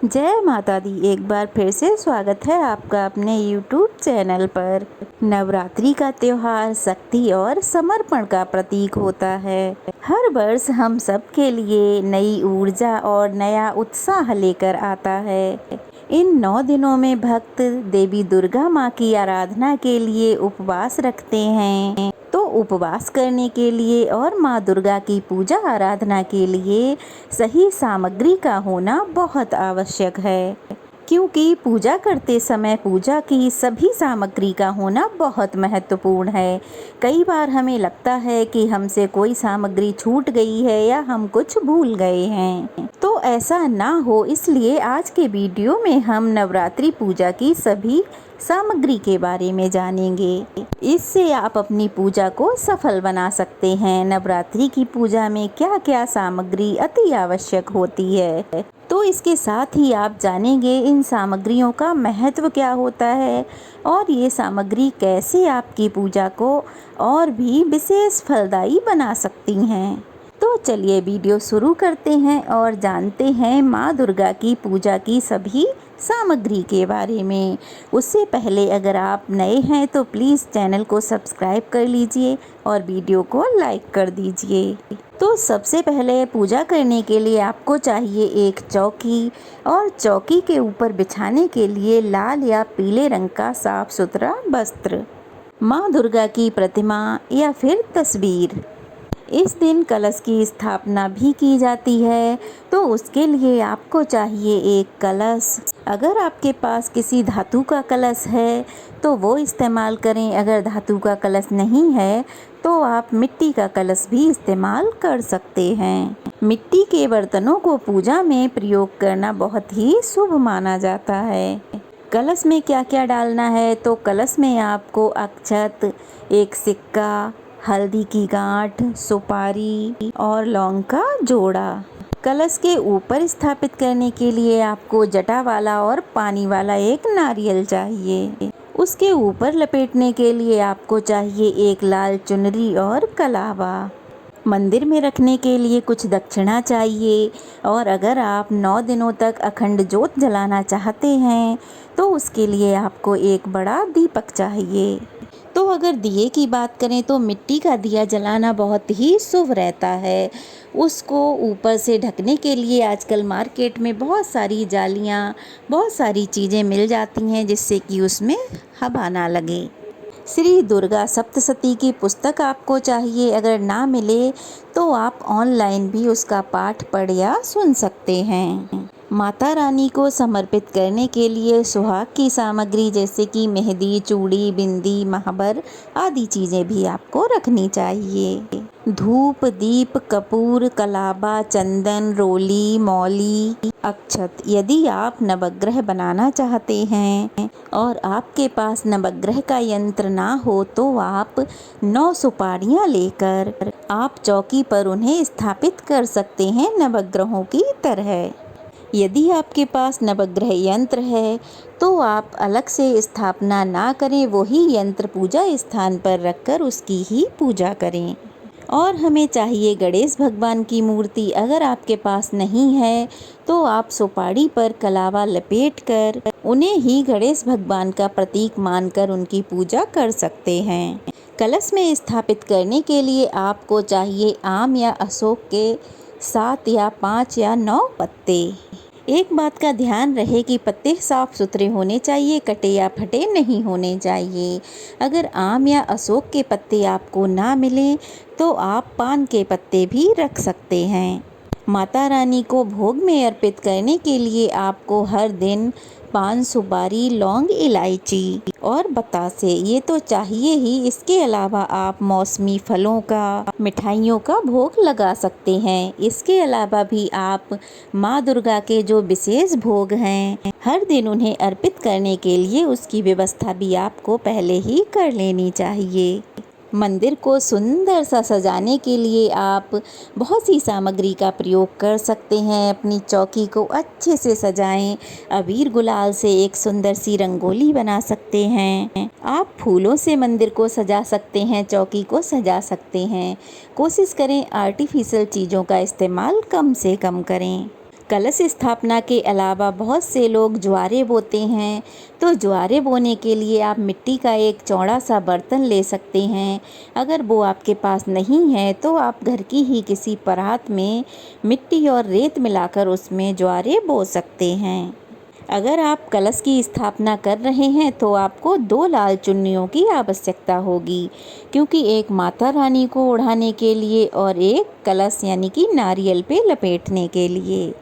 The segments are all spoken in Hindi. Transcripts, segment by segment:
जय माता दी। एक बार फिर से स्वागत है आपका अपने YouTube चैनल पर। नवरात्रि का त्योहार शक्ति और समर्पण का प्रतीक होता है। हर वर्ष हम सब के लिए नई ऊर्जा और नया उत्साह लेकर आता है। इन 9 दिनों में भक्त देवी दुर्गा माँ की आराधना के लिए उपवास रखते हैं। तो उपवास करने के लिए और माँ दुर्गा की पूजा आराधना के लिए सही सामग्री का होना बहुत आवश्यक है, क्योंकि पूजा करते समय पूजा की सभी सामग्री का होना बहुत महत्वपूर्ण है। कई बार हमें लगता है कि हमसे कोई सामग्री छूट गई है या हम कुछ भूल गए हैं, तो ऐसा ना हो इसलिए आज के वीडियो में हम नवरात्रि पूजा की सभी सामग्री के बारे में जानेंगे। इससे आप अपनी पूजा को सफल बना सकते हैं। नवरात्रि की पूजा में क्या क्या सामग्री अति आवश्यक होती है, तो इसके साथ ही आप जानेंगे इन सामग्रियों का महत्व क्या होता है और ये सामग्री कैसे आपकी पूजा को और भी विशेष फलदायी बना सकती हैं। तो चलिए वीडियो शुरू करते हैं और जानते हैं माँ दुर्गा की पूजा की सभी सामग्री के बारे में। उससे पहले अगर आप नए हैं तो प्लीज़ चैनल को सब्सक्राइब कर लीजिए और वीडियो को लाइक कर दीजिए। तो सबसे पहले पूजा करने के लिए आपको चाहिए एक चौकी और चौकी के ऊपर बिछाने के लिए लाल या पीले रंग का साफ सुथरा वस्त्र, माँ दुर्गा की प्रतिमा या फिर तस्वीर। इस दिन कलश की स्थापना भी की जाती है, तो उसके लिए आपको चाहिए एक कलश। अगर आपके पास किसी धातु का कलश है तो वो इस्तेमाल करें। अगर धातु का कलश नहीं है तो आप मिट्टी का कलश भी इस्तेमाल कर सकते हैं। मिट्टी के बर्तनों को पूजा में प्रयोग करना बहुत ही शुभ माना जाता है। कलश में क्या क्या डालना है, तो कलश में आपको अक्षत, एक सिक्का, हल्दी की गांठ, सुपारी और लौंग का जोड़ा। कलश के ऊपर स्थापित करने के लिए आपको जटा वाला और पानी वाला एक नारियल चाहिए। उसके ऊपर लपेटने के लिए आपको चाहिए एक लाल चुनरी और कलावा। मंदिर में रखने के लिए कुछ दक्षिणा चाहिए और अगर आप 9 दिनों तक अखंड ज्योत जलाना चाहते हैं तो उसके लिए आपको एक बड़ा दीपक चाहिए। तो अगर दिए की बात करें तो मिट्टी का दिया जलाना बहुत ही शुभ रहता है। उसको ऊपर से ढकने के लिए आजकल मार्केट में बहुत सारी जालियाँ, बहुत सारी चीज़ें मिल जाती हैं जिससे कि उसमें हवा ना लगे। श्री दुर्गा सप्तशती की पुस्तक आपको चाहिए। अगर ना मिले तो आप ऑनलाइन भी उसका पाठ पढ़ या सुन सकते हैं। माता रानी को समर्पित करने के लिए सुहाग की सामग्री जैसे कि मेहंदी, चूड़ी, बिंदी, महावर आदि चीज़ें भी आपको रखनी चाहिए। धूप, दीप, कपूर, कलाबा, चंदन, रोली, मौली, अक्षत। यदि आप नवग्रह बनाना चाहते हैं और आपके पास नवग्रह का यंत्र ना हो तो आप 9 सुपारियाँ लेकर आप चौकी पर उन्हें स्थापित कर सकते हैं नवग्रहों की तरह। यदि आपके पास नवग्रह यंत्र है तो आप अलग से स्थापना ना करें, वही यंत्र पूजा स्थान पर रखकर उसकी ही पूजा करें। और हमें चाहिए गणेश भगवान की मूर्ति। अगर आपके पास नहीं है तो आप सुपारी पर कलावा लपेटकर उन्हें ही गणेश भगवान का प्रतीक मानकर उनकी पूजा कर सकते हैं। कलश में स्थापित करने के लिए आपको चाहिए आम या अशोक के 7 या 5 या 9 पत्ते। एक बात का ध्यान रहे कि पत्ते साफ सुथरे होने चाहिए, कटे या फटे नहीं होने चाहिए। अगर आम या अशोक के पत्ते आपको ना मिलें तो आप पान के पत्ते भी रख सकते हैं। माता रानी को भोग में अर्पित करने के लिए आपको हर दिन पान, सुपारी, लौंग, इलायची और बतासे ये तो चाहिए ही। इसके अलावा आप मौसमी फलों का, मिठाइयों का भोग लगा सकते हैं। इसके अलावा भी आप माँ दुर्गा के जो विशेष भोग हैं हर दिन उन्हें अर्पित करने के लिए उसकी व्यवस्था भी आपको पहले ही कर लेनी चाहिए। मंदिर को सुंदर सा सजाने के लिए आप बहुत सी सामग्री का प्रयोग कर सकते हैं। अपनी चौकी को अच्छे से सजाएं। अबीर गुलाल से एक सुंदर सी रंगोली बना सकते हैं। आप फूलों से मंदिर को सजा सकते हैं, चौकी को सजा सकते हैं। कोशिश करें आर्टिफिशियल चीज़ों का इस्तेमाल कम से कम करें। कलश स्थापना के अलावा बहुत से लोग ज्वारे बोते हैं। तो ज्वारे बोने के लिए आप मिट्टी का एक चौड़ा सा बर्तन ले सकते हैं। अगर वो आपके पास नहीं है तो आप घर की ही किसी परात में मिट्टी और रेत मिलाकर उसमें ज्वारे बो सकते हैं। अगर आप कलश की स्थापना कर रहे हैं तो आपको 2 लाल चुन्नियों की आवश्यकता होगी, क्योंकि एक माता रानी को ओढ़ाने के लिए और एक कलश यानी कि नारियल पे लपेटने के लिए।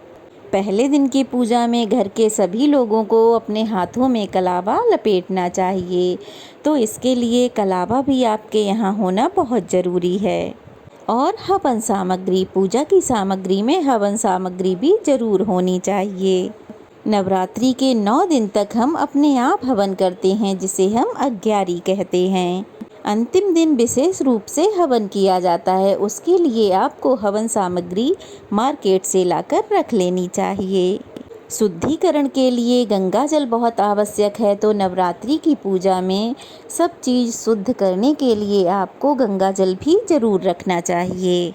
पहले दिन की पूजा में घर के सभी लोगों को अपने हाथों में कलावा लपेटना चाहिए, तो इसके लिए कलावा भी आपके यहाँ होना बहुत ज़रूरी है। और हवन सामग्री, पूजा की सामग्री में हवन सामग्री भी ज़रूर होनी चाहिए। नवरात्रि के 9 दिन तक हम अपने आप हवन करते हैं, जिसे हम अग्यारी कहते हैं। अंतिम दिन विशेष रूप से हवन किया जाता है। उसके लिए आपको हवन सामग्री मार्केट से लाकर रख लेनी चाहिए। शुद्धिकरण के लिए गंगा जल बहुत आवश्यक है, तो नवरात्रि की पूजा में सब चीज़ शुद्ध करने के लिए आपको गंगा जल भी ज़रूर रखना चाहिए।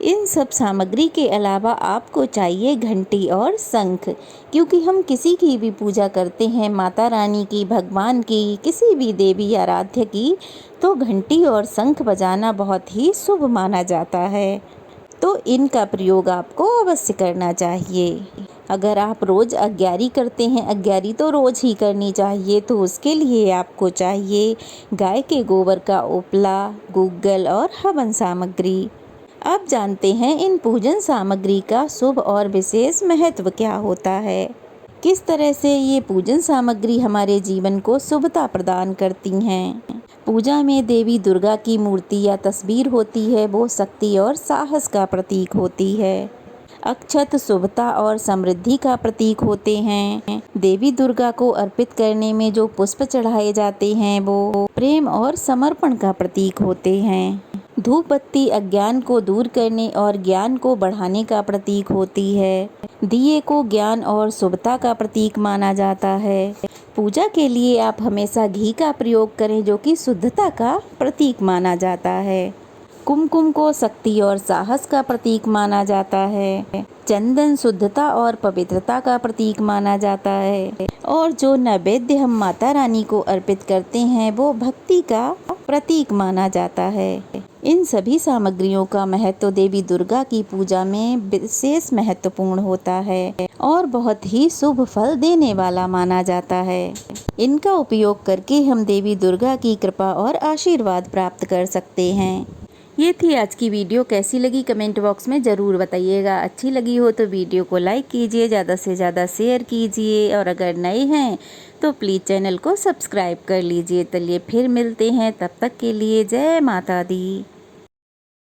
इन सब सामग्री के अलावा आपको चाहिए घंटी और शंख, क्योंकि हम किसी की भी पूजा करते हैं, माता रानी की, भगवान की, किसी भी देवी आराध्य की, तो घंटी और शंख बजाना बहुत ही शुभ माना जाता है। तो इनका प्रयोग आपको अवश्य करना चाहिए। अगर आप रोज़ अग्यारी करते हैं, अग्यारी तो रोज़ ही करनी चाहिए, तो उसके लिए आपको चाहिए गाय के गोबर का उपला, गूगल और हवन सामग्री। अब जानते हैं इन पूजन सामग्री का शुभ और विशेष महत्व क्या होता है। किस तरह से ये पूजन सामग्री हमारे जीवन को शुभता प्रदान करती हैं। पूजा में देवी दुर्गा की मूर्ति या तस्वीर होती है, वो शक्ति और साहस का प्रतीक होती है। अक्षत शुभता और समृद्धि का प्रतीक होते हैं। देवी दुर्गा को अर्पित करने में जो पुष्प चढ़ाए जाते हैं वो प्रेम और समर्पण का प्रतीक होते हैं। धूप बत्ती अज्ञान को दूर करने और ज्ञान को बढ़ाने का प्रतीक होती है। दिए को ज्ञान और शुभता का प्रतीक माना जाता है। पूजा के लिए आप हमेशा घी का प्रयोग करें, जो कि शुद्धता का प्रतीक माना जाता है। कुमकुम को शक्ति और साहस का प्रतीक माना जाता है। चंदन शुद्धता और पवित्रता का प्रतीक माना जाता है। और जो नैवेद्य हम माता रानी को अर्पित करते हैं वो भक्ति का प्रतीक माना जाता है। इन सभी सामग्रियों का महत्व देवी दुर्गा की पूजा में विशेष महत्वपूर्ण होता है और बहुत ही शुभ फल देने वाला माना जाता है। इनका उपयोग करके हम देवी दुर्गा की कृपा और आशीर्वाद प्राप्त कर सकते हैं। ये थी आज की वीडियो। कैसी लगी कमेंट बॉक्स में ज़रूर बताइएगा। अच्छी लगी हो तो वीडियो को लाइक कीजिए, ज़्यादा से ज़्यादा शेयर कीजिए और अगर नए हैं तो प्लीज़ चैनल को सब्सक्राइब कर लीजिए। चलिए फिर मिलते हैं, तब तक के लिए जय माता दी।